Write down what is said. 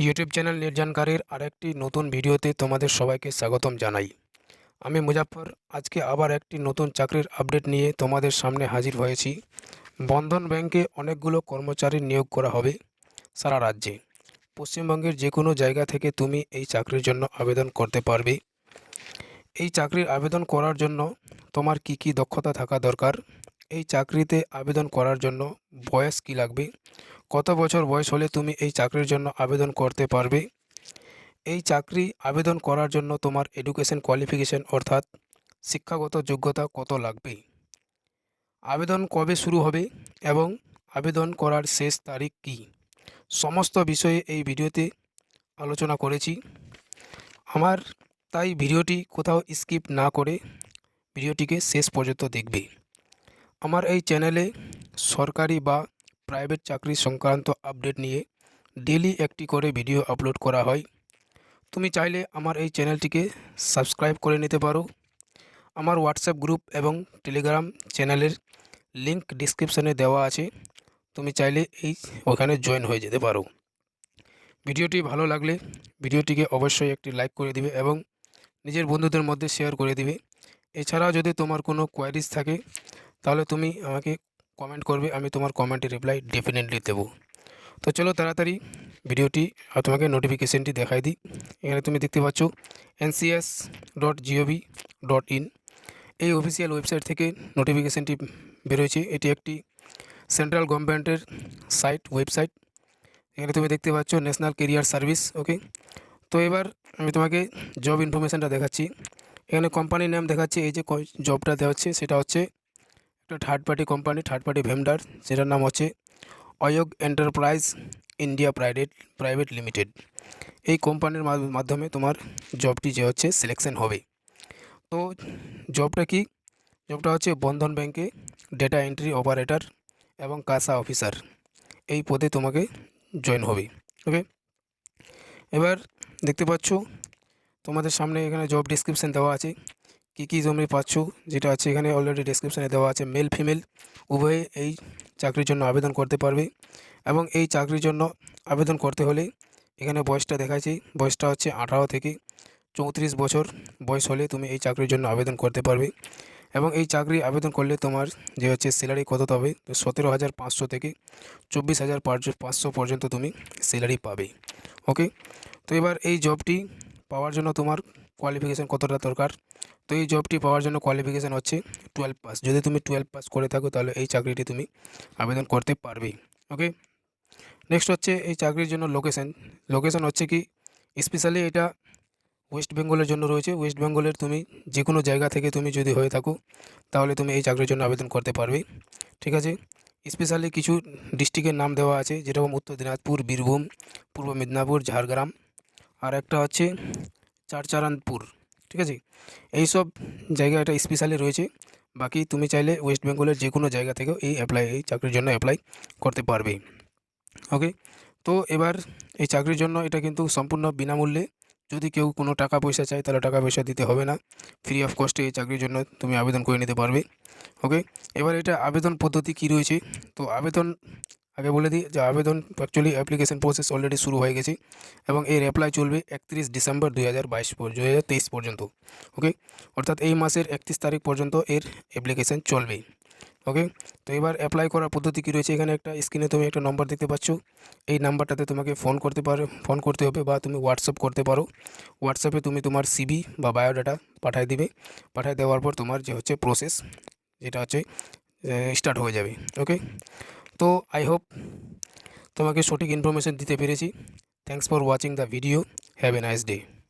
YouTube channel net জানকারির আরেকটি নতুন ভিডিওতে তোমাদের সবাইকে স্বাগতম জানাই। আমি মুজাফফর আজকে আবার একটি নতুন চাকরির আপডেট নিয়ে তোমাদের সামনে হাজির হয়েছি। বন্ধন ব্যাংকে অনেকগুলো কর্মচারী নিয়োগ করা হবে সারা রাজ্যে। পশ্চিমবঙ্গের যে কোনো জায়গা থেকে তুমি এই চাকরির জন্য আবেদন করতে পারবে। এই চাকরির আবেদন করার জন্য তোমার কি কি দক্ষতা থাকা দরকার, এই চাকরিতে আবেদন করার জন্য বয়স কি লাগবে, কত বছর বয়স হলে তুমি এই চাকরির জন্য আবেদন করতে পারবে, এই চাকরি আবেদন করার জন্য তোমার এডুকেশন কোয়ালিফিকেশন অর্থাৎ শিক্ষাগত যোগ্যতা কত লাগবে, আবেদন কবে শুরু হবে এবং আবেদন করার শেষ তারিখ কী, সমস্ত বিষয়ে এই ভিডিওতে আলোচনা করেছি। আমার তাই ভিডিওটি কোথাও স্কিপ না করে ভিডিওটিকে শেষ পর্যন্ত দেখবে। আমার এই চ্যানেলে সরকারি বা প্রাইভেট চাকরি সংক্রান্ত আপডেট নিয়ে ডেলি একটি করে ভিডিও আপলোড করা হয়। তুমি চাইলে আমার এই চ্যানেলটিকে সাবস্ক্রাইব করে নিতে পারো। আমার হোয়াটসঅ্যাপ গ্রুপ এবং টেলিগ্রাম চ্যানেলের লিংক ডিসক্রিপশানে দেওয়া আছে, তুমি চাইলে ওখানে জয়েন হয়ে যেতে পারো। ভিডিওটি ভালো লাগলে ভিডিওটিকে অবশ্যই একটি লাইক করে দিবে এবং নিজের বন্ধুদের মধ্যে শেয়ার করে দিবে। এছাড়াও যদি তোমার কোনো কোয়ারিজ থাকে তাহলে তুমি আমাকে কমেন্ট করবে, আমি তোমার কমেন্টের রিপ্লাই ডেফিনেটলি দেবো। তো চলো তাড়াতাড়ি ভিডিওটি তোমাকে নোটিফিকেশানটি দেখাই দিই। এখানে তুমি দেখতে পাচ্ছ ncs.gov.in, এই অফিসিয়াল ওয়েবসাইট থেকে নোটিফিকেশানটি বেরোয়েছে। এটি একটি সেন্ট্রাল গভর্নমেন্টের ওয়েবসাইট। এখানে তুমি দেখতে পাচ্ছ ন্যাশনাল কেরিয়ার সার্ভিস। ওকে, তো এবার আমি তোমাকে জব ইনফরমেশানটা দেখাচ্ছি। এখানে কোম্পানির নাম দেখাচ্ছে। এই যে জবটা দেওয়া হচ্ছে সেটা হচ্ছে একটা third party company, third party vendor, যেটার নাম হচ্ছে অয়োগ এন্টারপ্রাইজ ইন্ডিয়া প্রাইভেট লিমিটেড। এই কোম্পানির মাধ্যমে তোমার জবটি যে হচ্ছে সিলেকশন হবে। তো জবটা কি? জবটা হচ্ছে বন্ধন ব্যাংকে ডেটা এন্ট্রি অপারেটর এবং কাসা অফিসার, এই পদে তোমাকে জয়েন হবে। ওকে, এবার দেখতে পাচ্ছ তোমাদের সামনে এখানে জব ডিসক্রিপশান দেওয়া আছে, কী কী তুমি পাচ্ছ, যেটা আছে এখানে অলরেডি ডিসক্রিপশানে দেওয়া আছে। মেল ফিমেল উভয়ে এই চাকরির জন্য আবেদন করতে পারবে এবং এই চাকরির জন্য আবেদন করতে হলে এখানে বয়সটা দেখাচ্ছি, বয়সটা হচ্ছে 18 থেকে 34 বছর বয়স হলে তুমি এই চাকরির জন্য আবেদন করতে পারবে। এবং এই চাকরি আবেদন করলে তোমার যে হচ্ছে স্যালারি কত হবে, 17,500 থেকে 24,500 পর্যন্ত তুমি স্যালারি পাবে। ওকে, তো এবার এই জবটি পাওয়ার জন্য তোমার কোয়ালিফিকেশান কতটা দরকার? তো এই জবটি পাওয়ার জন্য কোয়ালিফিকেশান হচ্ছে 12 পাস। যদি তুমি 12 পাস করে থাকো তাহলে এই চাকরিটি তুমি আবেদন করতে পারবে। ওকে, নেক্সট হচ্ছে এই চাকরির জন্য লোকেশন হচ্ছে কি, স্পেশালি এটা ওয়েস্ট বেঙ্গলের জন্য রয়েছে। ওয়েস্ট বেঙ্গলের তুমি যে কোনো জায়গা থেকে তুমি যদি হয়ে থাকো তাহলে তুমি এই চাকরির জন্য আবেদন করতে পারবে। ঠিক আছে, স্পেশালি কিছু ডিস্ট্রিক্টের নাম দেওয়া আছে, যেরকম উত্তর দিনাজপুর, বীরভূম, পূর্ব মেদিনীপুর, ঝাড়গ্রাম, আর একটা হচ্ছে চারচারানপুর। ঠিক আছে, এই সব জায়গা এটা স্পেশালি রয়েছে। বাকি তুমি চাইলে ওয়েস্ট বেঙ্গলের যে কোনো জায়গা থেকেও এই চাকরির জন্য অ্যাপ্লাই করতে পারবে। ওকে, তো এবার এই চাকরির জন্য এটা কিন্তু সম্পূর্ণ বিনামূল্যে। যদি কেউ কোনো টাকা পয়সা চায় তাহলে টাকা পয়সা দিতে হবে না, ফ্রি অফ কস্টে এই চাকরির জন্য তুমি আবেদন করে নিতে পারবে। ওকে, এবার এটা আবেদন পদ্ধতি কী রয়েছে, তো আবেদন আগে বলে দিই যে আবেদন অ্যাকচুয়ালি অ্যাপ্লিকেশন প্রসেস অলরেডি শুরু হয়ে গেছে এবং এর অ্যাপ্লাই চলবে 31 ডিসেম্বর 2023 পর্যন্ত। ওকে, অর্থাৎ এই মাসের 31 তারিখ পর্যন্ত এর অ্যাপ্লিকেশান চলবে। ওকে, তো এবার অ্যাপ্লাই করার পদ্ধতি কী রয়েছে, এখানে একটা স্ক্রিনে তুমি একটা নম্বর দেখতে পাচ্ছ। এই নাম্বারটাতে তোমাকে ফোন করতে হবে বা তুমি হোয়াটসঅ্যাপ করতে পারো। হোয়াটসঅ্যাপে তুমি তোমার সিভি বা বায়োডাটা পাঠিয়ে দিবে। পাঠিয়ে দেওয়ার পর তোমার যে হচ্ছে প্রসেস, যেটা হচ্ছে স্টার্ট হয়ে যাবে। ওকে, তো আই হোপ তোমাকে সঠিক ইনফরমেশান দিতে পেরেছি। Thanks for watching the video. Have a nice day.